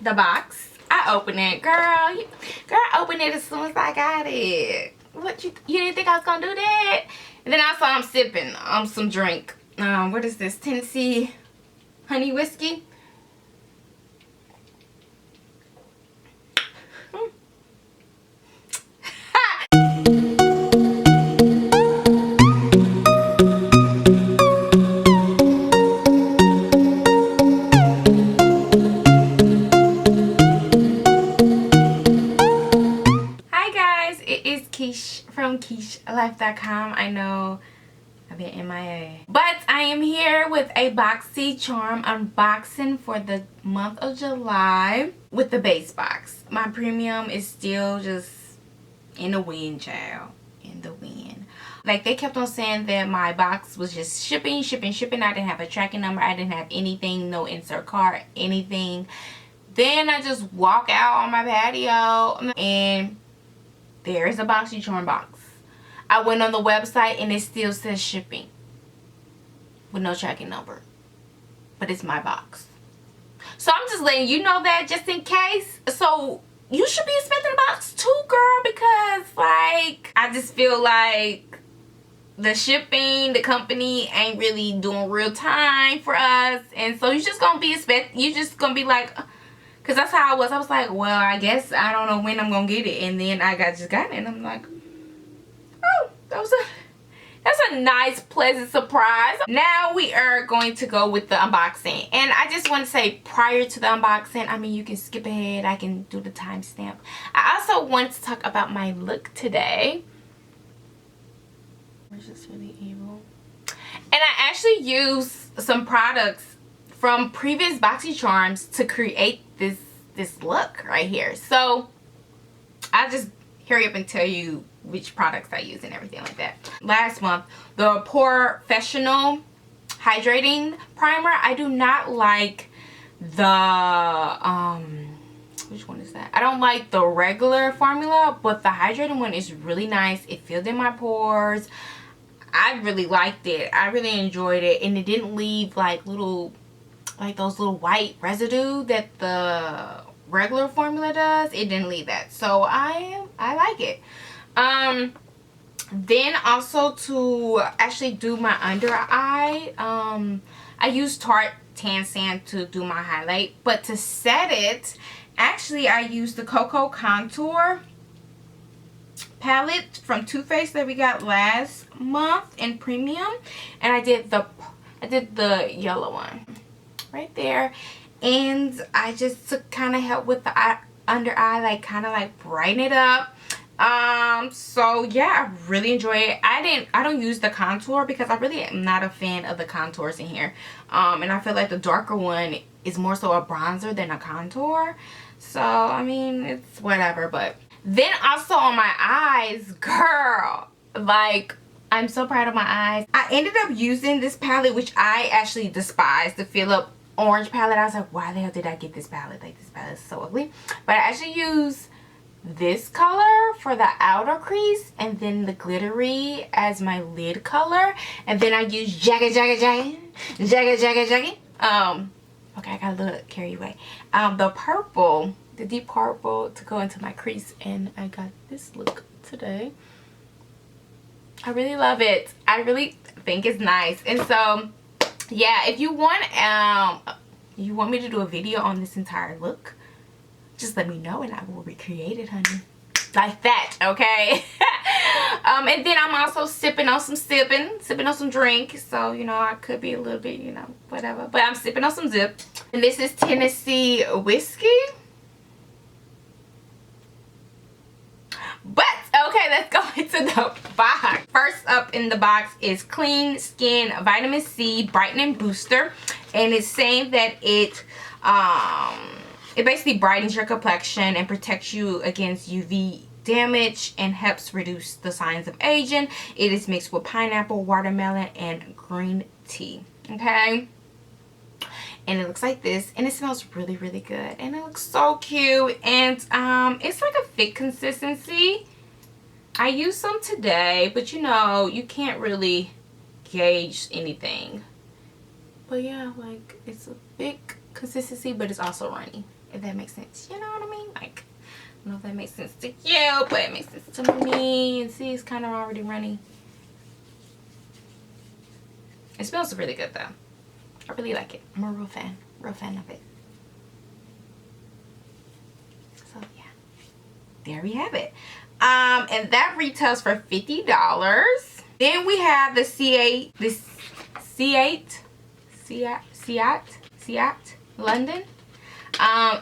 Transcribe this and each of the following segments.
the box. I opened it, girl. I opened it as soon as I got it. What, you didn't think I was gonna do that? And then also I'm sipping some drink. What is this? Tennessee honey whiskey. From KeishLife.com. I know I've been MIA, but I am here with a BoxyCharm unboxing for the month of July with the base box. My premium is still just in the wind, child. In the wind. Like, they kept on saying that my box was just shipping. I didn't have a tracking number. I didn't have anything, no insert card, anything. Then I just walk out on my patio and there's a BoxyCharm box. I went on the website and it still says shipping with no tracking number. But it's my box. So I'm just letting you know that just in case. So you should be expecting a box too, girl, because like I just feel like the shipping, the company ain't really doing real time for us. And so you're just gonna be like, because that's how I was. I was like, well, I guess I don't know when I'm going to get it. And then I just got it. And I'm like, oh, that's a nice, pleasant surprise. Now we are going to go with the unboxing. And I just want to say, prior to the unboxing, I mean, you can skip ahead. I can do the timestamp. I also want to talk about my look today. We're just really evil. And I actually used some products from previous BoxyCharms to create this look right here. So I'll just hurry up and tell you which products I use and everything like that. Last month, the Professional Hydrating Primer. I do not like the which one is that? I don't like the regular formula, but the hydrating one is really nice. It filled in my pores. I really liked it. I really enjoyed it, and it didn't leave like those little white residue that the regular formula does. It didn't leave that, so I like it. Then also to actually do my under eye, I use Tarte Tan Sand to do my highlight, but to set it, actually I used the Cocoa Contour palette from Too Faced that we got last month in premium, and I did the yellow one right there, and I just to kind of help with the under eye, like kind of like brighten it up. So yeah, I really enjoy it. I don't use the contour because I really am not a fan of the contours in here, and I feel like the darker one is more so a bronzer than a contour. So I mean, it's whatever. But then also on my eyes, girl, like I'm so proud of my eyes. I ended up using this palette, which I actually despise, the Fill Up orange palette. I was like, why the hell did I get this palette? Like, this palette is so ugly. But I actually use this color for the outer crease, and then the glittery as my lid color, and then I use Jagger. Okay, I got a little carried away. The purple, the deep purple to go into my crease, and I got this look today. I really love it. I really think it's nice. And so yeah, if you want me to do a video on this entire look, just let me know and I will recreate it, honey, like that. Okay. And then I'm also sipping on some drink, so you know I could be a little bit, you know, whatever, but I'm sipping on some Zip, and this is Tennessee whiskey. But okay, let's go into the box. First up in the box is Clean Skin Vitamin C Brightening Booster, and it's saying that it basically brightens your complexion and protects you against UV damage and helps reduce the signs of aging. It is mixed with pineapple, watermelon, and green tea. Okay, and it looks like this, and it smells really, really good, and it looks so cute, and it's like a thick consistency. I used some today, but you know, you can't really gauge anything. But yeah, like, it's a thick consistency, but it's also runny. if that makes sense. You know what I mean? Like, I don't know if that makes sense to you, but it makes sense to me. And see, it's kind of already running. It smells really good though. I really like it. I'm a real fan of it. So yeah, there we have it. And that retails for $50. Then we have the C8 London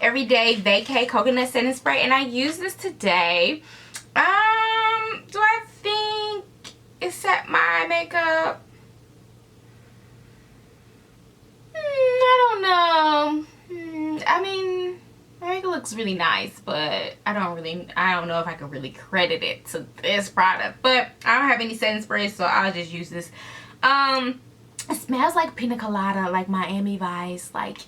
Everyday Vacay Coconut Setting Spray, and I used this today. Do I think it set my makeup? I don't know. I mean, my makeup looks really nice, but I don't know if I could really credit it to this product. But I don't have any setting sprays, so I'll just use this. It smells like pina colada, like Miami Vice. Like,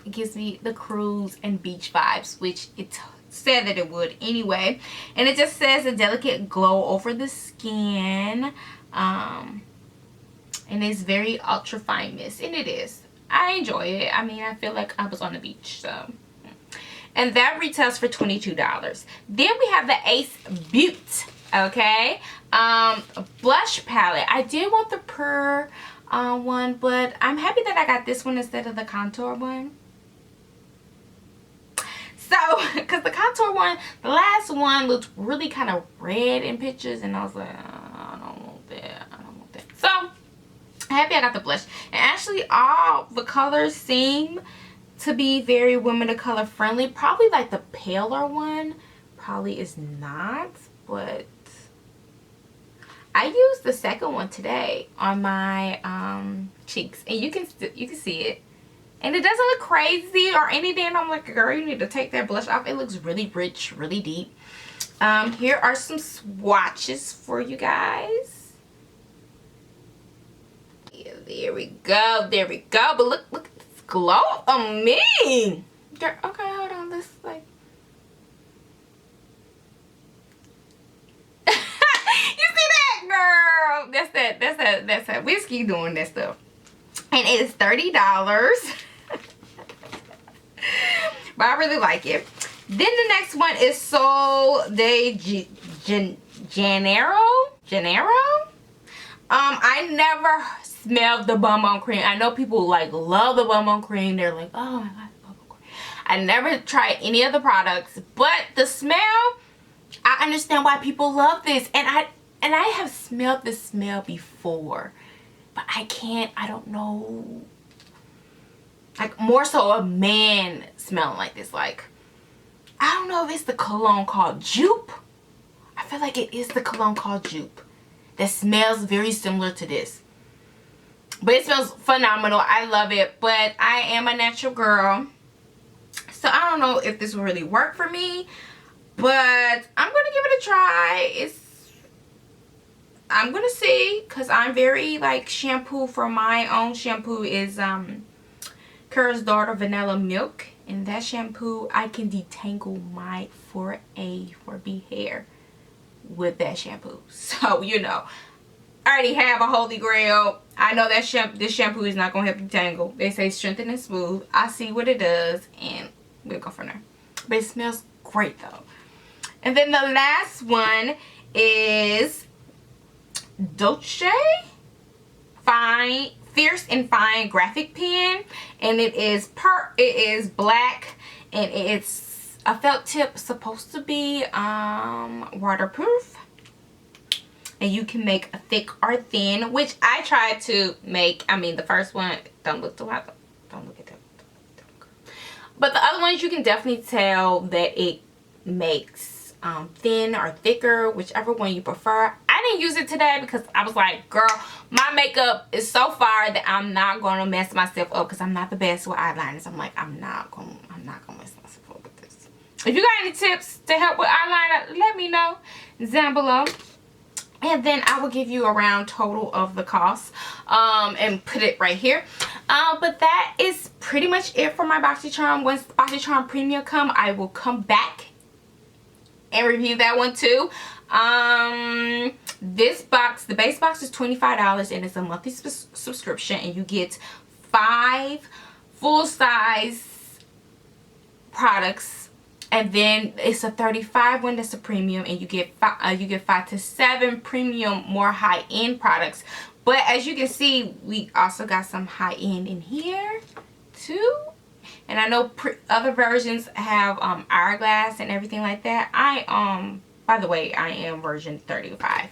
it gives me the cruise and beach vibes, which it said that it would anyway. And it just says a delicate glow over the skin. And it's very ultra fine mist, and it is. I enjoy it. I mean, I feel like I was on the beach, so. And that retails for $22. Then we have the Ace Beauty, okay? Blush palette. I did want the Pure one, but I'm happy that I got this one instead of the contour one. So, because the contour one, the last one looked really kind of red in pictures, and I was like, I don't want that. I don't want that. So, I'm happy I got the blush. And actually, all the colors seem to be very women of color friendly. Probably like the paler one probably is not, but I used the second one today on my cheeks, and you can see it, and it doesn't look crazy or anything. I'm like, girl, you need to take that blush off. It looks really rich, really deep. Here are some swatches for you guys. Yeah, there we go, but look at this glow on me. Okay, hold on, let's like, you see that, girl? That's that whiskey doing that stuff. And it is $30. But I really like it. Then the next one is Sol de Janeiro. I never smelled the bonbon cream. I know people like love the bonbon cream. They're like, oh my god, the bonbon cream. I never tried any of the products, but the smell, I understand why people love this. And I have smelled this smell before, but I don't know, like more so a man smelling like this. Like, I don't know if it's the cologne called Jupe. I feel like it is the cologne called Jupe that smells very similar to this, but it smells phenomenal. I love it, but I am a natural girl, so I don't know if this will really work for me, but I'm gonna give it a try. I'm gonna see, because I'm very like shampoo. For my own shampoo is Kura's Daughter Vanilla Milk, and that shampoo, I can detangle my 4B hair with that shampoo. So, you know, I already have a holy grail. I know that this shampoo is not gonna help you tangle. They say strengthen and smooth. I see what it does, and we'll go from there. But it smells great though. And then the last one is Dolce Fierce and Fine Graphic Pen, and it is black, and it's a felt tip, supposed to be waterproof, and you can make a thick or thin, which I tried to make. I mean, the first one, don't look too hot, don't look at that, but the other ones you can definitely tell that it makes thin or thicker, whichever one you prefer. I didn't use it today because I was like, girl, my makeup is so far that I'm not gonna mess myself up, because I'm not the best with eyeliners. I'm like, I'm not gonna mess myself up with this. If you got any tips to help with eyeliner, let me know down below, and then I will give you a round total of the cost and put it right here. But that is pretty much it for my BoxyCharm. Once BoxyCharm Premium come, I will come back and review that one too. This box, the base box, is $25, and it's a monthly subscription, and you get 5 full-size products, and then it's a 35 one that's a premium, and you get 5 to 7 premium, more high-end products. But as you can see, we also got some high-end in here too. And I know other versions have hourglass and everything like that. By the way, I am version 35.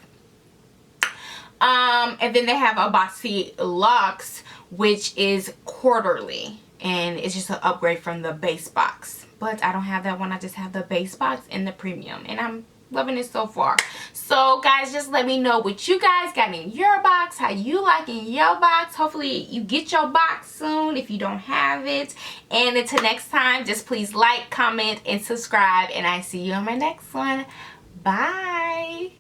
And then they have a Boxy Luxe, which is quarterly, and it's just an upgrade from the base box. But I don't have that one. I just have the base box and the premium, and I'm loving it so far. So guys, just let me know what you guys got in your box, how you like in your box. Hopefully you get your box soon if you don't have it. And until next time, just please like, comment, and subscribe, and I see you on my next one. Bye.